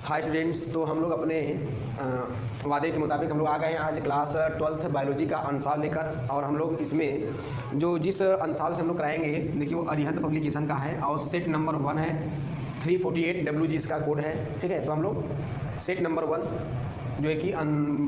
Hi students, तो हम लोग अपने वादे के मुताबिक हम लोग आ गए हैं आज क्लास 12th बायोलॉजी का अंशाल लेकर। और हम लोग इसमें जो जिस अंशाल से हम लोग कराएंगे, देखिए वो अरिहंत पब्लिकेशन का है और सेट नंबर 1 है। 348 WG इसका कोड है। ठीक है, तो हम लोग सेट नंबर 1 जो है कि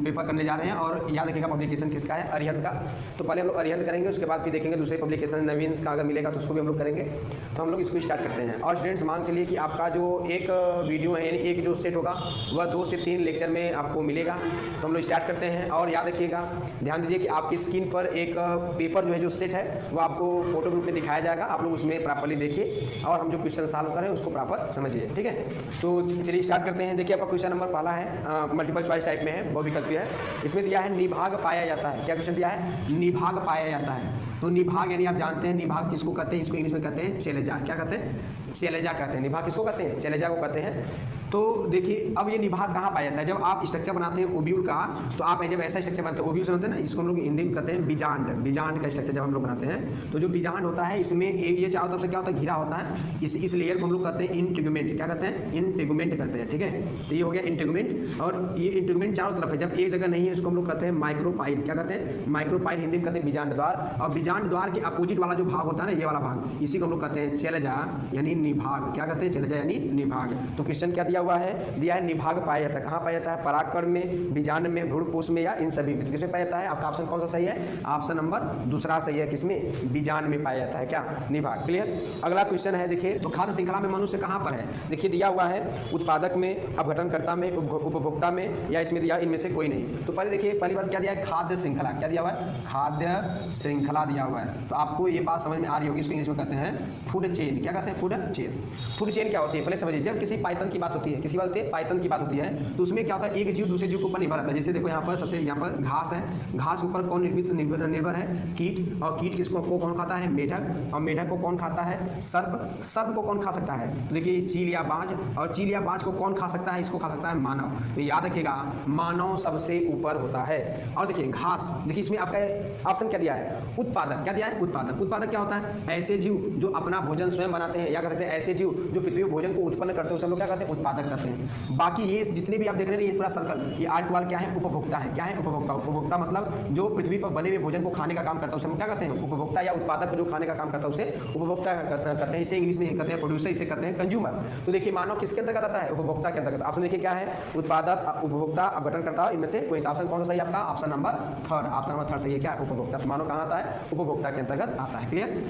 पेपर करने जा रहे हैं। और याद रखिएगा पब्लिकेशन किसका है, अरिहंत का। तो पहले हम लोग अरिहंत करेंगे, उसके बाद फिर देखेंगे दूसरे पब्लिकेशन नवीन का अगर मिलेगा तो उसको भी हम लोग करेंगे। तो हम लोग इसको स्टार्ट करते हैं। और स्टूडेंट्स मान चलिए कि आपका जो एक वीडियो है यानी एक जो सेट होगा वह 2 से 3 लेक्चर में आपको मिलेगा। तो हम लोग स्टार्ट करते हैं। और याद रखिएगा, ध्यान दीजिए कि आपकी स्क्रीन पर एक पेपर जो है जो सेट है वो आपको फोटो ग्रुप में दिखाया जाएगा। आप लोग उसमें प्रॉपरली देखिए और हम जो क्वेश्चन सॉल्व करें उसको प्रॉपर समझिए। ठीक है, तो चलिए स्टार्ट करते हैं। देखिए आपका क्वेश्चन नंबर पहला है, मल्टीपल चॉइस टाइप में है, बहुविकल्पीय है। इसमें दिया है निभाग पाया जाता है। क्या क्वेश्चन दिया है, निभाग पाया जाता है। तो निभाग यानी आप जानते हैं निभाग किसको कहते हैं, इसको इंग्लिश में कहते हैं शैलजा। क्या कहते हैं, शैलजा कहते हैं। निभाग किसको कहते हैं, शैलजा को कहते हैं। तो देखिए अब ये निभाग कहाँ पाया जाता है, जब आप स्ट्रक्चर बनाते हैं ओव्यूल का, तो आप जब ऐसा स्ट्रक्चर बनाते हैं ओव्यूल से बनते हैं ना, इसको हम लोग हिंदी में कहते हैं बीजांड। बीजांड का स्ट्रक्चर जब हम लोग बनाते हैं तो जो बीजांड होता है इसमें ये चारों तरफ से क्या होता है, घिरा होता है। इस लेयर को हम लोग कहते हैं इंटेगुमेंट। क्या कहते हैं, इंटेगुमेंट कहते हैं। ठीक है, तो ये हो गया इंटेगुमेंट। और ये इंटेगुमेंट चारों तरफ है, जब एक जगह नहीं है इसको हम लोग कहते हैं माइक्रोपाइल। क्या कहते हैं, माइक्रोपाइल हिंदी में कहते हैं बीजांड द्वार। और बीजांड द्वार के अपोजिट वाला जो भाग होता है ना, ये वाला भाग, इसी को हम लोग कहते हैं शैलजा यानी निभाग। क्या कहते हैं, शैलजा यानी निभाग। तो क्वेश्चन क्या दिया हुआ है, दिया है निभाग पाया जाता है। कहाँ पाया जाता है, परागकण में, बीजांड में, भ्रूणपोष में या इन सभी में। किसमें पाया जाता है, आपका ऑप्शन कौन सा सही है, ऑप्शन नंबर दूसरा सही है। किसमें, बीजांड में पाया जाता है। क्या, निभाग। क्लियर। अगला क्वेश्चन है, देखिए तो खाद्य श्रृंखला में मनुष्य कहाँ पर है। देखिए दिया हुआ है उत्पादक में, अपघटनकर्ता में, उपभोक्ता में, या इसमें दिया इनमें से कोई नहीं। तो पहले देखिए पहली बात क्या दिया है, खाद्य श्रृंखला। क्या दिया हुआ है, खाद्य श्रृंखला दिया हुआ है। तो आपको ये बात समझ में आ रही होगी, इसको इंग्लिश में कहते हैं फूड चेन। क्या कहते हैं, फूड चेन। फूड चेन क्या होती है पहले समझिए। जब किसी पाइथन की बात होती है, किसी बात होती है, पाइथन की बात होती है, तो उसमें क्या होता है, एक जीव दूसरे जीव के ऊपर निर्भर रहता है। जैसे देखो यहाँ पर सबसे यहाँ पर घास है, घास के ऊपर कौन निर्भर है, कीट। और कीट किसको कौन खाता है, मेढक। और मेढक को कौन खाता है, सर्प। सर्प को कौन खा सकता है, तो देखिए चील या बाज। और चील या बाज को कौन खा सकता है, इसको खा सकता है मानव। तो याद रखिएगा मानव सबसे ऊपर होता है। और देखिए घास, देखिए इसमें आपका ऑप्शन क्या दिया है, उत्पादक। क्या दिया है, उत्पादक। उत्पादक क्या होता है, ऐसे जीव जो अपना भोजन स्वयं बनाते हैं, या कह सकते हैं ऐसे जीव जो पृथ्वी में भोजन को उत्पन्न करते हैं, उसे हम लोग क्या कहते हैं, उत्पादक करते हैं। बाकी ये जितने भी आप देख रहे हैं ये पूरा सर्कल, ये आर्ट वाल क्या है, उपभोक्ता है। क्या है, उपभोक्ता। उपभोक्ता मतलब जो पृथ्वी पर बने हुए भोजन को खाने का काम करता है उसे हम क्या कहते हैं, उपभोक्ता। या उत्पादक जो खाने का काम करता है उसे उपभोक्ता कहते हैं। इसे इंग्लिश में कहते हैं प्रोड्यूसर, इसे कहते हैं कंज्यूमर। तो देखिए मानव किसके अंतर्गत आता है, उपभोक्ता के अंतर्गत। ऑप्शन देखिए क्या है, उत्पादक, उपभोक्ता, अपघटनकर्ता, इनमें से कोई। ऑप्शन कौन सा सही आपका, ऑप्शन नंबर 3। ऑप्शन नंबर 3 सही है। क्या है, उपभोक्ता। तो मानव कहाँ आता है, उपभोक्ता के अंतर्गत आता है। क्लियर।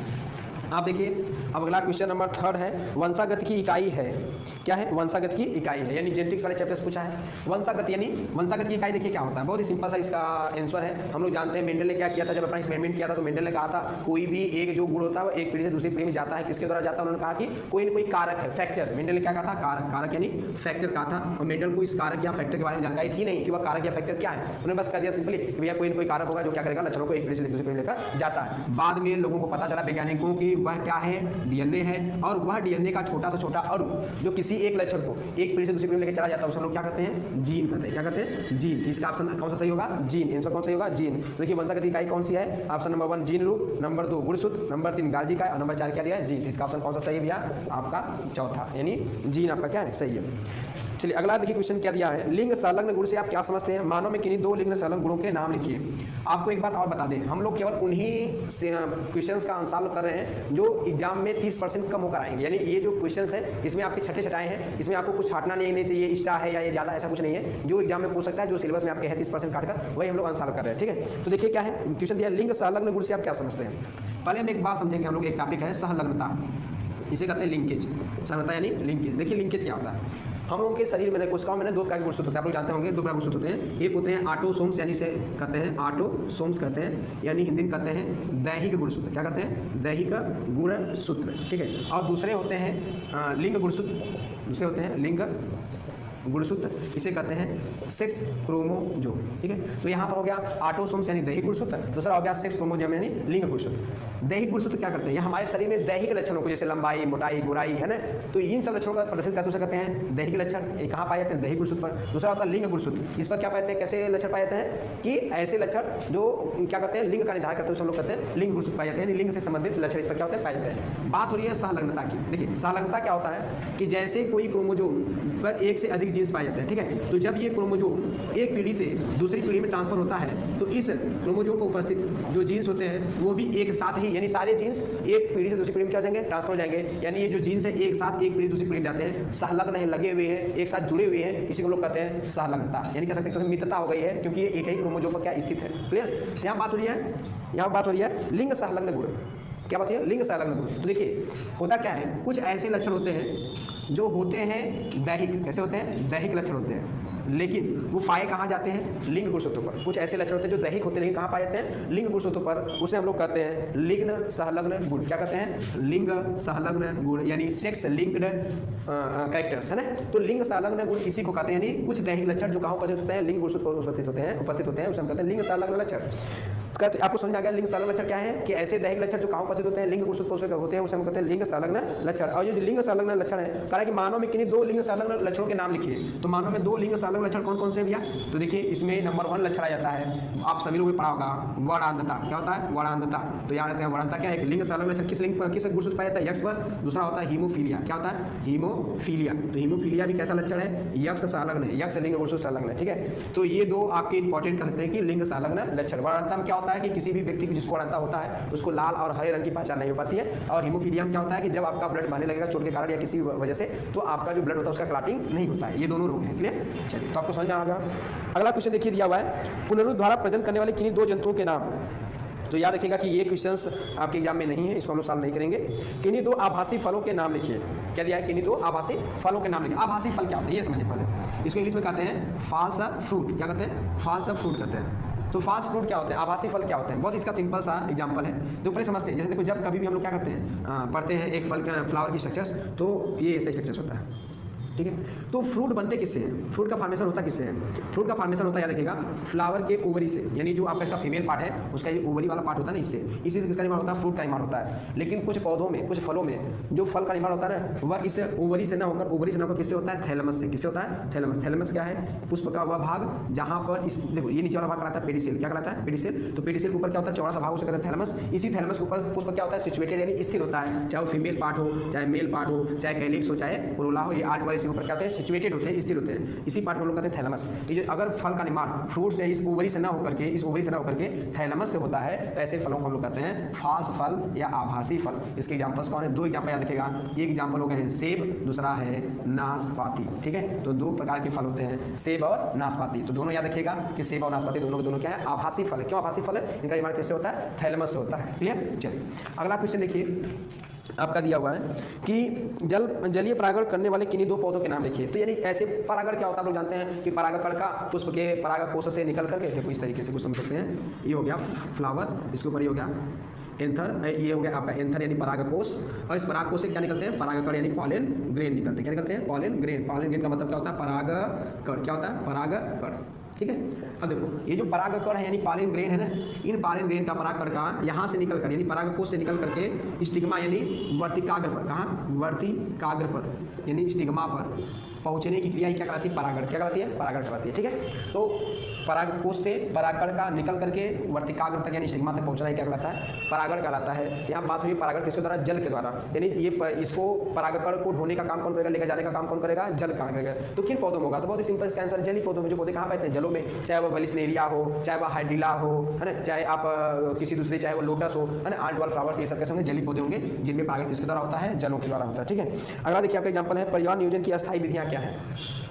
आप देखिए अब अगला क्वेश्चन नंबर 3 है, वंशागत की इकाई है। क्या है, वंशागत की इकाई है, यानी जेनेटिक्स वाले चैप्टर से पूछा है। वंशागत यानी वंशागत की इकाई देखिए क्या होता है, बहुत ही सिंपल सा इसका आंसर है। हम लोग जानते हैं मेंडल ने क्या किया था, जब अपना एक्सपेरिमेंट किया था तो मेंडल ने कहा था कोई भी एक जो गुण होता है वो एक पीढ़ी से दूसरी पीढ़ी में जाता है। किसके द्वारा जाता है, उन्होंने कहा कि कोई ना कोई कारक है, फैक्टर। मेंडल ने क्या कहा था, कारक। कारक यानी फैक्टर कहा था। और मेंडल को इस कारक या फैक्टर के बारे में जानकारी थी नहीं कि वह कारक या फैक्टर क्या है। उन्होंने बस कह दिया सिंपली कि भैया कोई ना कोई कारक होगा जो क्या करेगा, लक्षणों को एक पीढ़ी से दूसरी पीढ़ी लेकर जाता है। बाद में लोगों को पता चला, वैज्ञानिकों की, वह क्या है, डीएनए है। और वह डीएनए का छोटा से छोटा अणु जो किसी एक लक्षण को एक पीढ़ी से दूसरी पीढ़ी में लेकर चला जाता है उसे हम लोग क्या कहते हैं, जीन कहते हैं। क्या कहते हैं, जीन। इसका ऑप्शन कौन सा सही होगा, जीन। आंसर कौन सा होगा, जीन। देखिए वंशागत की इकाई कौन सी है, ऑप्शन नंबर 1 जीन रूप, नंबर 2 गुणसूत्र, नंबर 3 गाल्जी का, और नंबर 4 क्या दिया है, जीन। इसका ऑप्शन कौन सा सही है भैया, आपका चौथा, यानी जीन आपका क्या है, सही है। चलिए अगला देखिए क्वेश्चन क्या दिया है, लिंग संलग्न गुण से आप क्या समझते हैं, मानव में किन्हीं 2 लिंग संलग्न गुणों के नाम लिखिए। आपको एक बात और बता दें, हम लोग केवल उन्हीं क्वेश्चंस का आंसर कर रहे हैं जो एग्जाम में 30% कम होकर आएंगे। यानी ये जो क्वेश्चंस है इसमें आपके छठे छटाए हैं, इसमें आपको कुछ छाटना नहीं है, ये एक्स्ट्रा है या ये ज़्यादा, ऐसा कुछ नहीं है। जो एग्जाम में पूछ सकता है, जो सिलेबस में आपके है 30% काटकर, वही हम लोग आंसर कर रहे हैं। ठीक है, तो देखिए क्या है क्वेश्चन दिया, लिंग संलग्न गुण से आप क्या समझते हैं। पहले हम एक बात समझेंगे, हम लोग एक टॉपिक है सहलग्नता, इसे कहते हैं लिंकेज। सहलग्नता यानी लिंकेज। देखिए लिंकेज क्या होता है, हम लोगों के शरीर में कोशिकाओं में 2 प्रकार के गुणसूत्र होते हैं, आप लोग जानते होंगे 2 प्रकार के गुणसूत्र होते हैं। एक होते हैं ऑटोसोम्स, यानी से कहते हैं ऑटोसोम्स कहते हैं, यानी हिंदी में कहते हैं दैहिक गुणसूत्र। क्या कहते हैं, दैहिक गुणसूत्र। ठीक है, और दूसरे होते हैं लिंग गुणसूत्र, दूसरे होते हैं लिंग गुणसूत्र, इसे कहते हैं सेक्स क्रोमोजोम। ठीक है, तो यहाँ पर हो गया ऑटोसोम्स यानी दैहिक गुणसूत्र, दूसरा हो गया सेक्स क्रोमोजोम यानी लिंग गुणसूत्र। दैहिक गुणसूत्र क्या करते हैं, यह हमारे शरीर में दैहिक लक्षणों को, जैसे लंबाई, मोटाई, गोराई है ना, तो इन सब लक्षणों का प्रदर्शित करते उसे कहते हैं दैहिक लक्षण। ये कहाँ पाए जाते हैं, दैहिक गुणसूत्र पर। दूसरा होता है लिंग गुणसूत्र, इस पर क्या पाते हैं, कैसे लक्षण पाए जाते हैं कि ऐसे लक्षण जो क्या करते हैं, लिंग का निर्धारण करते हैं, उसे हम लोग कहते हैं लिंग गुणसूत्र पाए जाते हैं, लिंग से संबंधित लक्षण इस पर क्या होते हैं, पाए जाते हैं। बात हो रही है सहलग्नता की। देखिए सहलग्नता क्या होता है कि जैसे कोई क्रोमोजोम पर एक से अधिक जीन्स पाए जाते हैं, ठीक है। तो जब ये क्रोमोजोम एक पीढ़ी से दूसरी पीढ़ी में ट्रांसफर होता है तो इस क्रोमोजोम पर उपस्थित जो जीन्स होते हैं वो भी एक साथ ही, यानी सारे जीन्स एक पीढ़ी से दूसरी पीढ़ी में क्या हो जाएंगे, ट्रांसफर हो जाएंगे। यानी ये जो जीन्स है एक साथ एक पीढ़ी दूसरी पीढ़ी जाते हैं, सहलग्न है, लगे हुए हैं, एक साथ जुड़े हुए हैं, इसी को लोग कहते हैं सहलग्नता, यानी कह सकते हैं मित्रता हो गई है क्योंकि ये एक ही क्रोमोजोम पर क्या स्थित है। क्लियर। यहाँ बात हो रही है, यहाँ बात हो रही है लिंग सहलग्न गुण। क्या बात है, लिंग सहलग्न गुण। तो देखिए होता क्या है, कुछ ऐसे लक्षण होते हैं जो होते हैं दैहिक, कैसे होते हैं, दैहिक लक्षण होते हैं, लेकिन वो पाए कहाँ जाते हैं, लिंग गुणसूत्रों पर। कुछ ऐसे लक्षण होते हैं जो दैहिक होते हैं लेकिन कहाँ पाए जाते हैं, लिंग गुणसूत्रों पर। उसे हम लोग कहते हैं लिंग सहलग्न गुण। क्या कहते हैं, लिंग सहलग्न गुण, यानी सेक्स लिंक्ड कैरेक्टर्स, है ना। तो लिंग सहलग्न गुण इसी को कहते हैं, यानी कुछ दैहिक लक्षण जो कहाँ उपस्थित होते हैं, लिंग गुणसूत्र पर उपस्थित होते हैं, उसे हम कहते हैं लिंग सहलग्न लक्षण। कहते आपको समझ में आ गया लिंग सहलग्न लक्षण क्या है, कि ऐसे दैहिक लक्षण जो कहाँ उपस्थित होते हैं, लिंग गुणसूत्र होते हैं, उसे हम कहते हैं लिंग सहलग्न लक्षण। और ये लिंग सहलग्न लक्षण है, कहा कि मानव में किन्हीं 2 लिंग सहलग्न लक्षणों के नाम लिखिए। तो मानव में 2 लिंग सहलग्न लक्षण कौन कौन से भैया, तो देखिए इसमें नंबर 1 लक्षण आ जाता है, आप सभी लोगों को पढ़ा होगा, वर्णांधता। क्या होता है, वर्णांधता। तो याद रखते हैं वर्णांधता क्या है, लिंग सहलग्न लक्षण किस लिंग पर, किस गुणसूत्र पाया जाता है, यक्ष पर। दूसरा होता है हीमोफीलिया। क्या होता है, हीमोफीलिया। तो हीमोफीलिया भी कैसा लक्षण है, यक्ष सहलग्न है, यक्ष लिंग गुणसूत्र संलग्न है, ठीक है। तो ये 2 आपके इंपॉर्टेंट कर सकते हैं कि लिंग सहलग्न लक्षण। वर्णांधता में क्या होता है कि किसी भी व्यक्ति जिसको वर्णांधता होता है उसको लाल और हरे रंग की पहचान नहीं हो पाती है। और हीमोफीलिया में क्या होता है कि जब आपका ब्लड बहने लगेगा चोट के कारण या किसी वजह से, तो आपका जो ब्लड होता है उसका क्लॉटिंग नहीं होता है। ये दोनों रोग हैं। क्लियर। चलिए तो आपको समझ में आ गया। अगला क्वेश्चन देखिए दिया हुआ है, पुनरुत्थ द्वारा प्रजनन करने वाले किन्हीं 2 जंतुओं के नाम। तो याद रखिएगा कि ये क्वेश्चंस आपके एग्जाम में नहीं है, इसको हम लोग सॉल्व नहीं करेंगे। किन्हीं 2 आभासी फलों के नाम लिखिए। क्या दिया है, किन्हीं 2 आभासी फलों के नाम लिखिए। आभासी फल क्या होता है ये समझिए पहले। इसको इंग्लिश में कहते हैं फॉल्स फ्रूट। क्या कहते हैं, फॉल्स फ्रूट कहते हैं। तो फास्ट फ्रूट क्या होते हैं, आभासी फल क्या होते हैं, बहुत इसका सिंपल सा एग्जांपल है तो पहले समझते हैं। जैसे देखो जब कभी भी हम लोग क्या करते हैं, पढ़ते हैं एक फल का फ्लावर की स्ट्रक्चर्स, तो ये ऐसे स्ट्रक्चर्स होता है, ठीक है। तो फ्रूट बनते किससे हैं, फ्रूट का फॉर्मेशन होता किससे है, फ्रूट का फॉर्मेशन होता है याद रखिएगा फ्लावर के ओवरी से, यानी जो आपका इसका फीमेल पार्ट है उसका ये ओवरी वाला पार्ट होता है ना, इसी से किसका निर्माण होता है, फ्रूट का निर्माण होता है। लेकिन कुछ पौधों में, कुछ फलों में जो फल का निर्माण होता है ना, वह इस ओवरी से ना होकर, ओवरी से ना होकर किससे होता है, थैलमस से। किससे होता है, थैलमस। थैलमस क्या है, पुष्प का वह भाग जहाँ पर इस देखो ये नीचे वाला भाग कहलाता है पेडिसेल। क्या कहलाता है, पेडिसेल। तो पेडिसेल के ऊपर क्या होता है, चौड़ा सा भाग उसे कहते हैं थैलमस। इसी थैलमस के ऊपर पुष्प क्या होता है, सिचुएटेड यानी स्थिर होता है, चाहे वो फीमेल पार्ट हो, चाहे मेल पार्ट हो, चाहे कैलिक्स हो, चाहे कोरोला हो, ये 8 वाले इसके ऊपर क्या होते हैं, सिचुएटेड होते हैं, स्थिर होते हैं। इसी पार्ट को लोग कहते हैं थैलमस। तो ये अगर फल का निर्माण फ्रूट से, इस ओवरी से ना होकर के, इस ओवरी से ना होकर के थैलमस से होता है, तो ऐसे फलों को हम लोग कहते हैं फाल्स फल या आभासी फल। इसके एग्जांपल्स कौन है, 2 एग्जांपल याद रखिएगा। एक एग्जांपल हो गए हैं सेब, दूसरा है नाशपाती, ठीक है। तो 2 प्रकार के फल होते हैं, सेब और नाशपाती। तो दोनों याद रखिएगा कि सेब और नाशपाती दोनों के दोनों क्या है, आभासी फल है। क्यों आभासी फल है, इनका निर्माण कैसे होता है, थैलमस से होता है। क्लियर। चलिए अगला क्वेश्चन देखिए आपका दिया हुआ है कि जलीय परागण करने वाले किन्हीं 2 पौधों के नाम लिखिए। तो यानी ऐसे परागण क्या होता है, आप लोग जानते हैं कि परागकण का पुष्प के परागकोश से निकल करके, देखो इस तरीके से कुछ समझ सकते हैं, ये हो गया फ्लावर, इसके ऊपर ये हो गया एंथर, ये हो गया आपका एंथर यानी परागकोश, और इस परागकोश से क्या निकलते हैं, परागकण यानी पॉलन ग्रेन निकलते हैं। क्या निकलते हैं, पॉलन ग्रेन। पॉलन ग्रेन का मतलब क्या होता है, परागकण। क्या होता है, परागकण, ठीक है। अब देखो ये जो परागकण है यानी पॉलन ग्रेन है ना, इन पॉलन ग्रेन का परागकण का यहाँ से निकल कर यानी परागकोश से निकल करके स्टिग्मा यानी वर्तिकाग्र पर, कहाँ, वर्तिकाग्र पर यानी स्टिग्मा पर पहुँचने की क्रिया ही क्या कहलाती है, परागण। क्या कहलाती है, परागण कहलाती है, ठीक है। तो परागकोश से परागकण का निकल करके वर्तिकाग्र तक यानी स्टिग्मा तक पहुंचना ही क्या कहलाता है, परागण कहलाता है। यहाँ बात हुई परागण किसके द्वारा, जल के द्वारा, यानी ये इसको परागकण को ढोने का काम कौन करेगा, लेकर जाने का काम कौन करेगा, जल कहाँ करेगा। तो किन पौधों में होगा, तो बहुत ही सिंपल इसका आंसर जली पौधों में। जो पौधे कहाँ पाते हैं, जलों में, चाहे वो वेलिस्नेरिया हो, चाहे वह हाइड्रिला हो, है ना, चाहे आप किसी दूसरे, चाहे वो लोटस हो, है ना, आर्ट वाल फ्लावर्स, ये सब कैसे होंगे, जली पौधे होंगे जिनमें परागण किसके द्वारा होता है, जलों के द्वारा होता है, ठीक है। अगला देखिए आपका एग्जाम्पल है परिवार नियोजन की अस्थायी विधियाँ क्या है।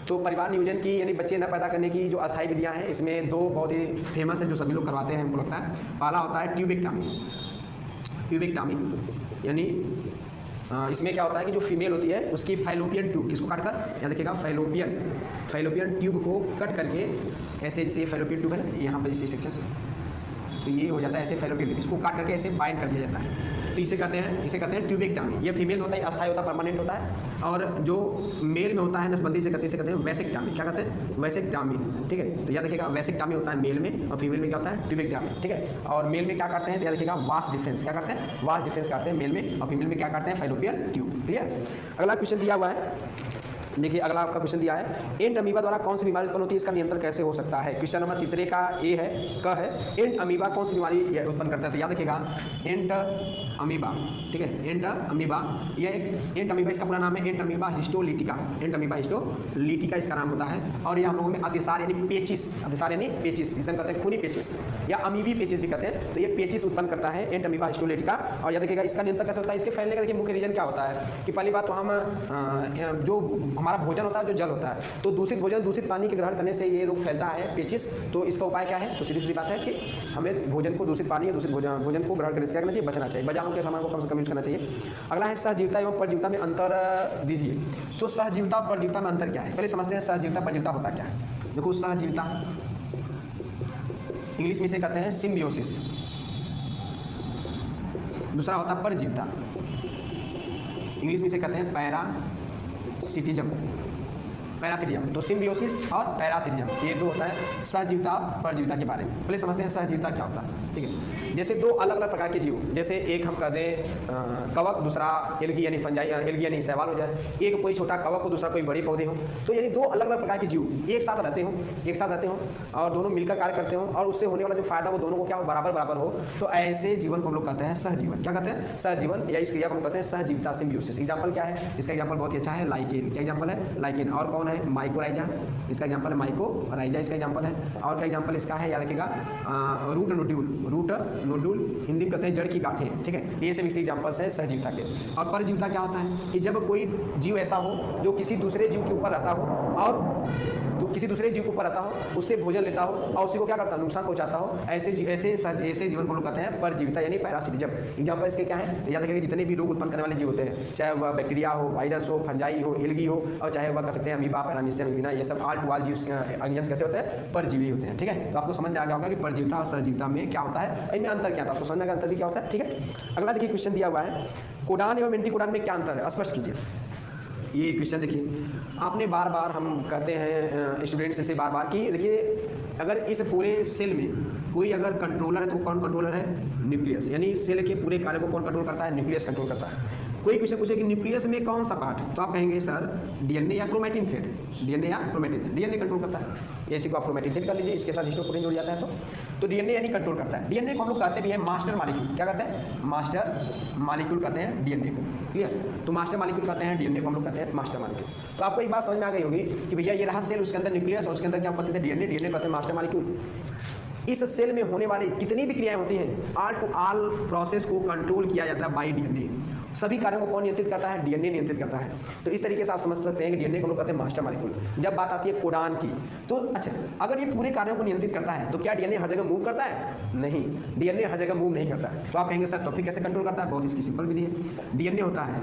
तो परिवार नियोजन की यानी बच्चे न पैदा करने की जो अस्थायी विधियाँ हैं, इसमें 2 बहुत ही फेमस है जो सभी लोग करवाते हैं हमको लगता है। पहला होता है ट्यूबेक्टमी। ट्यूबेक्टमी यानी इसमें क्या होता है कि जो फीमेल होती है उसकी फैलोपियन ट्यूब, किसको काट कर, याद रखिएगा फैलोपियन ट्यूब को कट करके, ऐसे जैसे फैलोपियन ट्यूब है ना यहाँ पर जैसे स्ट्रक्चर, तो ये हो जाता है ऐसे फैलोपियन, इसको काट करके ऐसे बाइंड कर दिया जाता है। तो इसे कहते हैं ट्यूबेक्टमी। ये फीमेल होता है, अस्थायी होता है, परमानेंट होता है। और जो मेल में होता है नसबंदी से कहते हैं वैसेक्टमी। क्या कहते हैं, वैसेक्टमी, ठीक है। तो याद रखिएगा वैसेक्टमी होता है मेल में, और फीमेल में क्या होता है, ट्यूबेक्टमी, ठीक है। और मेल में क्या करते हैं, याद रखिएगा वास डिफरेंस। क्या करते हैं, वास डिफरेंस करते हैं मेल में, और फीमेल में क्या करते हैं, फैलोपियन ट्यूब। क्लियर। अगला क्वेश्चन दिया हुआ है देखिए अगला आपका क्वेश्चन दिया है, एंट अमीबा द्वारा कौन सी बीमारी उत्पन्न होती है, इसका नियंत्रण कैसे हो सकता है। क्वेश्चन नंबर तीसरे का ए है, क है, एंट अमीबा कौन सी बीमारी उत्पन्न करता है। तो याद रखिएगा एंट अमीबा, ठीक है, एंट अमीबा, यह एक एंट अमीबा, इसका पूरा नाम है एंट अमीबा हिस्टोलिटिका, एंट अमीबा हिस्टोलिटिका इसका नाम होता है। और यह हम लोगों में अतिसार यानी पेचिस, अतिसार यानी पेचिस, जिसे कहते हैं खूनी पेचिस या अमीबी पेचिस भी कहते हैं, तो ये पेचिस उत्पन्न करता है एंट अमीबा हिस्टोलिटिका। और याद रखिएगा इसका नियंत्रण कैसे होता है, इसके फैलने का देखिए मुख्य रीजन क्या होता है कि पहली बात तो हम जो हमारा भोजन होता है, जो जल होता है, तो दूषित भोजन दूषित पानी के ग्रहण करने से ये रोग फैलता है पेचिस। तो इसका उपाय क्या है, तो सीधी सीधी बात है कि हमें भोजन को दूषित पानी या दूषित भोजन को ग्रहण करने से क्या करना चाहिए, बचना चाहिए, बाजारों के सामान को कम से कम यूज करना चाहिए। अगला है सहजीविता एवं परजीविता में अंतर दीजिए। तो सहजीविता और परजीविता में अंतर क्या है, पहले समझते हैं सहजीविता परजीविता होता क्या है। देखो सहजीविता इंग्लिश में इसे कहते हैं सिम्बियोसिस, दूसरा होता है परजीविता, इंग्लिश में इसे कहते हैं पैरासिटिज्म, पैरासिटिज्म। तो सिम्बियोसिस और पैरासिटिज्म ये दो होता है सहजीविता परजीविता के बारे में। पहले समझते हैं सहजीविता क्या होता है, ठीक है। जैसे दो अलग अलग प्रकार के जीव, जैसे एक हम कह दें कवक, दूसरा एल्गी यानी फंजाई, एल्गी यानी शैवाल हो जाए, एक कोई छोटा कवक हो, दूसरा कोई बड़े पौधे हो, तो यानी दो अलग अलग प्रकार के जीव एक साथ रहते हो और दोनों मिलकर कार्य करते हो और उससे होने वाला जो फायदा वो दोनों को क्या हो, बराबर बराबर हो, तो ऐसे जीवन को हम लोग कहते हैं सहजीवन। क्या कहते हैं, सहजीवन, या इस क्रिया को हम कहते हैं सहजीविता सिम्बियोसिस। एग्जाम्पल क्या है, इसका एग्जाम्पल बहुत ही अच्छा है, लाइकेन। क्या एग्जाम्पल है, लाइकेन। और कौन है, माइकोराइजा, इसका एग्जाम्पल है माइकोराइजा, इसका एग्जाम्पल है। और क्या एग्जाम्पल इसका है, याद रखिएगा root nodule, root nodule Hindi में कहते हैं जड़ की गांठें, ठीक है। ये सब इसके एग्जाम्पल्स हैं सहजीविता के। और परजीविता क्या होता है कि जब कोई जीव ऐसा हो जो किसी दूसरे जीव के ऊपर रहता हो और किसी दूसरे जीव के ऊपर रहता हो, उससे भोजन लेता हो और उसी को क्या करता है, नुकसान पहुंचाता हो, ऐसे जीवन को लोग कहते हैं परजीविता यानी पैरासिटिज्म। एग्जाम्पल इसके क्या है, याद रखिएगा जितने भी रोग उत्पन्न करने वाले जीव होते हैं, चाहे वह बैक्टीरिया हो, वायरस हो, फंजाई हो, एल्गी हो, और चाहे वह कह सकते हैं अमीबा, पैरामीशियम, एल्गिना, ये सब ऑल टू ऑल जीव ऑर्गेनिजम्स कैसे होते हैं, परजीवी होते हैं, ठीक है। तो आपको समझ में आ गया होगा कि परजीविता और सहजीविता में क्या होता है, इनमें अंतर क्या था, आपको समझ में अंतर भी क्या होता है, ठीक है। अगला देखिए क्वेश्चन दिया हुआ है, कोडान एवं एंटीकोडान में क्या अंतर है, स्पष्ट कीजिए। ये क्वेश्चन देखिए, आपने बार बार हम कहते हैं स्टूडेंट्स से बार बार कि देखिए अगर इस पूरे सेल में कोई अगर कंट्रोलर है तो कौन कंट्रोलर है, न्यूक्लियस, यानी सेल के पूरे कार्य को कौन कंट्रोल करता है, न्यूक्लियस कंट्रोल करता है। कोई क्वेश्चन पूछे कि न्यूक्लियस में कौन सा पार्ट है, तो आप कहेंगे सर डीएनए या क्रोमैटिन थ्रेड, डीएनए या क्रोमैटिन थ्रेड, डीएनए कंट्रोल करता है। इसी को आप क्रोमैटिन थ्रेड कर लीजिए, इसके साथ हिस्टोप्रोटीन जुड़ जाता है तो डीएनए यानी कंट्रोल करता है। डीएनए को हम लोग कहते भी है मास्टर मॉलिक्यूल, क्या कहते हैं, मास्टर मॉलिक्यूल कहते हैं डीएनए को, क्लियर। तो मास्टर मॉलिक्यूल कहते हैं डीएनए को, हम लोग कहते हैं मास्टर मॉलिक्यूल। तो आपको एक बात समझ में आ गई होगी कि भैया ये रहा सेल, उसके अंदर न्यूक्लियस और उसके अंदर क्या उपस्थित है, डीएनए, डीएनए कहते हैं मास्टर मॉलिक्यूल। इस सेल में होने वाली कितनी भी क्रियाएं होती हैं, ऑल टू ऑल प्रोसेस को कंट्रोल किया जाता है बाय डीएनए। सभी कार्यों को कौन नियंत्रित करता है, डीएनए नियंत्रित करता है। तो इस तरीके से आप समझ सकते हैं कि डीएनए को लोग कहते हैं मास्टर मॉलिक्यूल। जब बात आती है कोडान की, तो अच्छा अगर ये पूरे कार्यों को नियंत्रित करता है तो क्या डीएनए हर जगह मूव करता है, नहीं, डीएनए हर जगह मूव नहीं करता है। तो आप कहेंगे सर तो फिर कैसे कंट्रोल करता है, बहुत इसकी सिंपल विधि है। डीएनए होता है,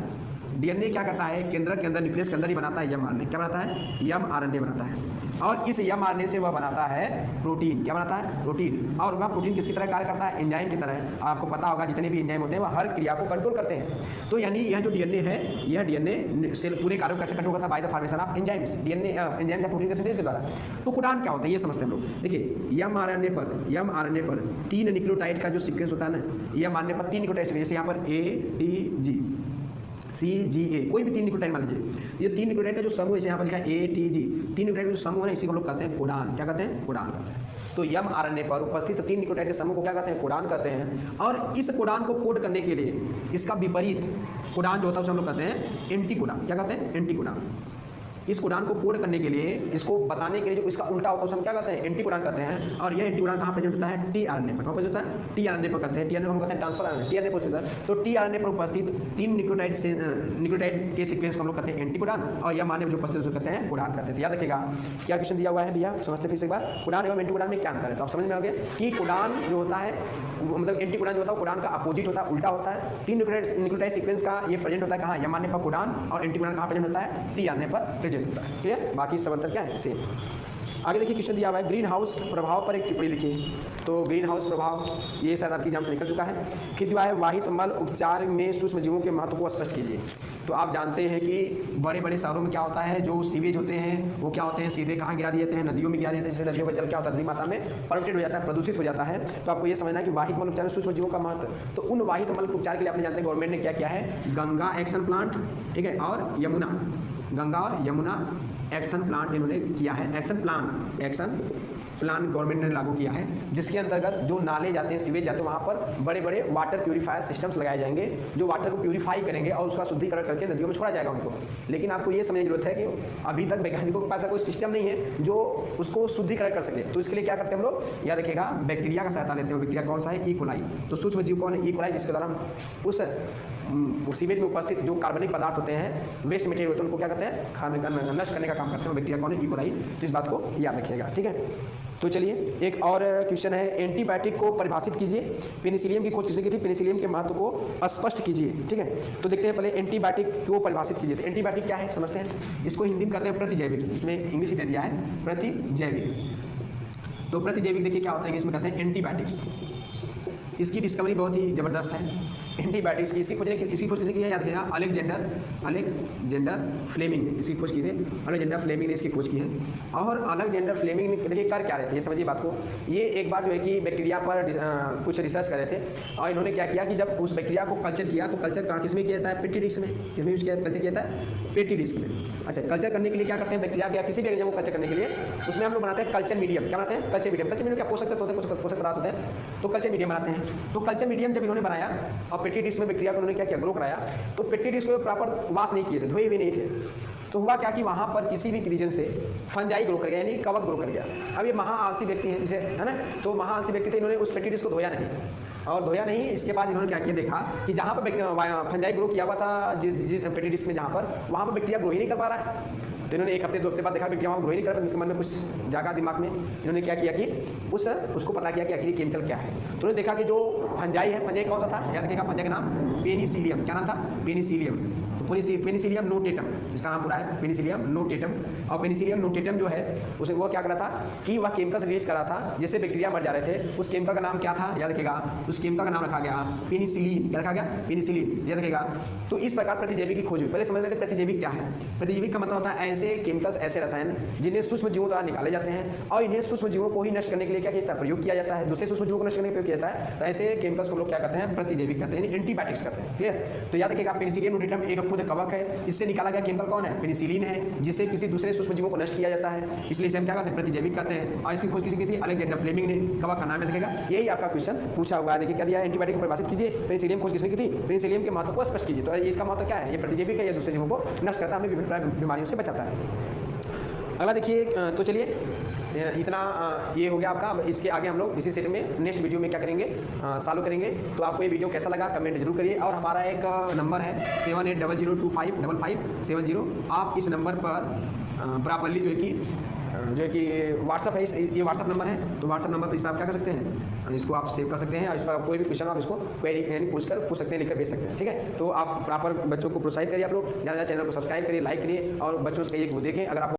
डीएनए क्या करता है, केंद्र के अंदर न्यूक्लियस के अंदर ही बनाता है एमआरएनए, क्या बनाता है, एमआरएनए बनाता है। और इस एमआरएनए से वह बनाता है प्रोटीन, क्या बनाता है, प्रोटीन। और वह प्रोटीन किसकी तरह कार्य करता है, एंजाइम की तरह। आपको पता होगा जितने भी एंजाइम होते हैं वह हर क्रिया को कंट्रोल करते हैं। तो यानी यह जो डीएनए है, यह डीएनए सेल पूरे कार्यों को कैसे कंट्रोल करता है, by the formation of enzymes, DNA enzyme या प्रोटीन के सिंथेसिस के द्वारा। तो कोडान क्या होता है ये समझते हैं हम लोग। देखिए एमआरएनए पर 3 न्यूक्लियोटाइड का जो सीक्वेंस होता है ना, एमआरएनए पर 3 न्यूक्लियोटाइड, जैसे यहाँ पर ATG CGA, कोई भी 3 न्यूक्लियोटाइड मान लीजिए, ये 3 न्यूक्लियोटाइड का जो समूह जैसे यहाँ पर लिखा है ATG, 3 न्यूक्लियोटाइड का जो समूह है इसी को लोग कहते हैं कोडान, क्या कहते हैं, कोडान कहते हैं। तो एमआरएनए पर उपस्थित 3 न्यूक्लियोटाइड के समूह को क्या कहते हैं, कोडान कहते हैं। और इस कोडान को कोड करने के लिए इसका विपरीत कोडान जो होता है उसे हम लोग कहते हैं एंटीकोडान, क्या कहते हैं, एंटीकोडान। इस कोडान को कोड करने के लिए, इसको बताने के लिए जो इसका उल्टा होता है उसे हम क्या कहते हैं, एंटीकोडान कहते हैं। और यह एंटीकोडान कहाँ प्रेजेंट होता है, टीआरएनए पर। कहाँ प्रेजेंट होता है, टीआरएनए पर कहते हैं। टीआरएनए को हम कहते हैं ट्रांसफर आरएनए, टीआरएनए पर उपस्थित है। तो टीआरएनए पर उपस्थित 3 न्यूक्लियोटाइड के सीक्वेंस को हम लोग कहते हैं एंटीकोडान, और एमआरएनए में जो उपस्थित उसे कहते हैं कोडान कहते हैं। याद रखिएगा क्या क्वेश्चन दिया हुआ है भैया, समझते फिर से एक बार। कोडान एवं एंटीकोडान में क्या अंतर है, तो आप समझ में आ गए कि कोडान जो होता है मतलब एंटीकोडान जो होता है कोडान का अपोजिट होता है, उल्टा होता है। 3 न्यूक्लियोटाइड सीक्वेंस का ये प्रेजेंट होता है कहाँ, एमआरएनए पर कोडान, और एंटीकोडान कहाँ प्रेजेंट होता है, टीआरएनए पर प्रेजेंट होता है। क्लियर, बाकी सब अंतर क्या है, सेम। आगे देखिए क्वेश्चन दिया हुआ है, ग्रीन हाउस प्रभाव पर एक टिप्पणी लिखिए। तो ग्रीन हाउस प्रभाव ये शायद आपकी एग्जाम से निकल चुका है। फिर जो है वाहित मल उपचार में सूक्ष्म जीवों के महत्व को स्पष्ट कीजिए। तो आप जानते हैं कि बड़े बड़े शहरों में क्या होता है, जो सीवेज होते हैं वो क्या होते हैं, सीधे कहाँ गिरा दिए जाते हैं, नदियों में गिरा देते हैं, जिससे नदियों का जल क्या होता है, अधिक मात्रा में पॉल्यूटेड हो जाता है, प्रदूषित हो जाता है। तो आपको ये समझना है कि वाहित मल उपचार में सूक्ष्म जीवों का महत्व। तो उन वाहित मल उपचार के लिए आपने जानते हैं गवर्नमेंट ने क्या किया है, गंगा एक्शन प्लांट, ठीक है, और गंगा और यमुना एक्शन प्लान इन्होंने किया है। एक्शन प्लान गवर्नमेंट ने लागू किया है, जिसके अंतर्गत जो नाले जाते हैं, सीवेज जाते हैं, वहाँ पर बड़े बड़े वाटर प्यूरीफायर सिस्टम्स लगाए जाएंगे जो वाटर को प्यूरीफाई करेंगे और उसका शुद्धिकरण करके नदियों में छोड़ा जाएगा उनको। लेकिन आपको ये समझने की जरूरत है कि अभी तक वैज्ञानिकों के पास ऐसा कोई सिस्टम नहीं है जो उसको शुद्धिकरण कर सके। तो इसके लिए क्या करते हैं हम लोग, याद रखिएगा, बैक्टीरिया का सहायता लेते हैं। बैक्टीरिया कौन सा है? E coli. तो सूक्ष्म जीव कौन है? ई कोलाई, जिसके द्वारा हम उस सीवेज में उपस्थित जो कार्बनिक पदार्थ होते हैं, वेस्ट मटेरियल होते हैं, उनको क्या करते हैं? नष्ट करने का काम करते हैं। बैक्टीरिया कौन है? E coli. तो इस बात को याद रखिएगा, ठीक है। तो चलिए एक और क्वेश्चन है, एंटीबायोटिक को परिभाषित कीजिए। पेनिसिलियम की खोज किसने की थी? पेनिसिलियम के महत्व को स्पष्ट कीजिए, ठीक है। तो देखते हैं पहले एंटीबायोटिक को परिभाषित कीजिए। तो एंटीबायोटिक क्या है समझते हैं। इसको हिंदी में कहते हैं प्रतिजैविक, इसमें इंग्लिश ही दे दिया है प्रतिजैविक। तो प्रतिजैविक देखिए क्या होता है, इसमें कहते हैं एंटीबायोटिक्स। इसकी डिस्कवरी बहुत ही ज़बरदस्त है। एंटीबायोटिक्स की इसकी खोज किसने की है? याद किया, अलेक्जेंडर फ्लेमिंग इसकी खोज की थी। अलेक्जेंडर फ्लेमिंग ने इसकी खोज की है। और अलेक्जेंडर फ्लेमिंग ने देखिए कर क्या रहे थे, ये समझिए बात को। ये एक बार जो है कि बैक्टीरिया पर कुछ रिसर्च कर रहे थे और इन्होंने क्या किया कि जब उस बैक्टीरिया को कल्चर किया तो कल्चर कहाँ किस में किया जाता है? पेटी डिस्क में। किसमें यूज कल्चर किया जाता है? पेटी डिस्क में। अच्छा, कल्चर करने के लिए क्या करते हैं? बैक्टीरिया या किसी भी एग्जाम को कल्चर करने के लिए उसमें हम लोग बनाते हैं कल्चर मीडियम। क्या बनाते हैं? Culture medium. कल्चर मीडियम क्या पोषक तत्व होते हैं, पोषक पदार्थ होते हैं, तो कल्चर मीडियम बनाते हैं। तो कल्चर मीडियम जब इन्होंने बनाया और पेटी डिस्क में बैक्टीरिया को उन्होंने क्या किया? ग्रो कराया। तो पेटी डिस्क को प्रॉपर वॉश नहीं किए थे, धोए हुए नहीं थे। तो हुआ क्या कि वहाँ पर किसी भी रीजन से फंजाई ग्रो कर गया, यानी कवक ग्रो कर गया। अब ये महाआलसी व्यक्ति हैं, जिसे है ना, तो महाआलसी व्यक्ति थे, इन्होंने उस पेटी डिस्क को धोया नहीं। और धोया नहीं, इसके बाद इन्होंने क्या किया, देखा कि जहाँ पर फंजाई ग्रो किया हुआ था जिस पेटी डिस्क में, जहाँ पर वहाँ पर बैक्टीरिया ग्रो ही नहीं कर पा रहा है। तो इन्होंने एक हफ्ते 2 हफ्ते बाद देखा बैक्टीरिया वहाँ ग्रो ही नहीं कर पा, मन में कुछ जागा दिमाग में। इन्होंने क्या किया कि उसको पता किया कि आखिर केमिकल क्या है। तो उन्होंने देखा कि जो फंजाई है, फंजाई कौन सा था? याद रखिएगा, फंजाई का नाम पेनिसिलियम। क्या नाम था? पेनिसिलियम। तो पेनिसिलियम नोटेटम, इसका नाम पूरा है पेनिसिलियम नोटेटम। और पेनिसिलियम नोटेटम जो है उसे वो क्या कर रहा था कि वह केमिकल रिलीज कर रहा था जिससे बैक्टीरिया मर जा रहे थे। उस केमिकल का नाम क्या था? याद रखिएगा, उस केमिकल का नाम रखा गया पेनिसिलिन। क्या रखा गया? पेनिसिलिन, याद रखिएगा। तो इस प्रकार प्रतिजैविक की खोज हुई। पहले समझ लेते प्रतिजैविक क्या है। प्रतिजैविक का मतलब होता है ऐसे केमिकल्स, ऐसे रसायन जिन्हें सूक्ष्म जीवों द्वारा निकाले जाते हैं और इन्हें सूक्ष्म जीवों को ही नष्ट करने के लिए क्या किया जाता है? प्रयोग किया जाता है। दूसरे सूक्ष्म जीवों को नष्ट करने के लिए प्रयोग किया जाता है। तो ऐसे केमिकल्स को लोग क्या करते हैं? प्रतिजैविक करते हैं, एंटीबायोटिक्स करते हैं। क्लियर? तो याद रखिएगा, पेनिसिलियम नोटेटम एक खुद कवक है, इससे निकाला गया केमिकल कौन है? पेनिसिलिन है, जिससे किसी दूसरे सूक्ष्म जीवों को नष्ट किया जाता है। इसलिए इसे हम क्या कहते हैं? प्रतिजैविक कहते हैं। और इसकी खोज किसी की थी? अलेक्जेंडर फ्लेमिंग ने। कवक का नाम रखेगा। यही आपका क्वेश्चन पूछा हुआ है। देखिए क्या दिया है? एंटीबायोटिक को परिभाषित कीजिए। पेनिसिलियम खोज किसने की थी? पेनिसिलियम के महत्व को स्पष्ट कीजिए। तो इसका महत्व क्या है? ये प्रतिजैविक है, ये दूसरे जीवों को नष्ट करता है, हमें विभिन्न बीमारियों से बचाता है। अगला देखिए, तो चलिए इतना ये हो गया आपका। अब इसके आगे हम लोग इसी सेट में नेक्स्ट वीडियो में क्या करेंगे? चालू करेंगे। तो आपको ये वीडियो कैसा लगा कमेंट जरूर करिए। और हमारा एक नंबर है 7800255570। आप इस नंबर पर प्रॉपर्ली जो है कि व्हाट्सअप है, ये व्हाट्सअप नंबर है। तो व्हाट्सअप नंबर पर इस पर आप क्या कर सकते हैं? इसको आप सेव कर सकते हैं और इस पर कोई भी क्वेश्चन आप इसको क्वेरी यानी पूछ सकते हैं, लिखकर भेज सकते हैं, ठीक है। तो आप प्रॉपर बच्चों को प्रोत्साहित करिए, आप लोग ज़्यादा चैनल को सब्सक्राइब करिए, लाइक करिए और बच्चों से कहिए कि वो देखें। अगर आप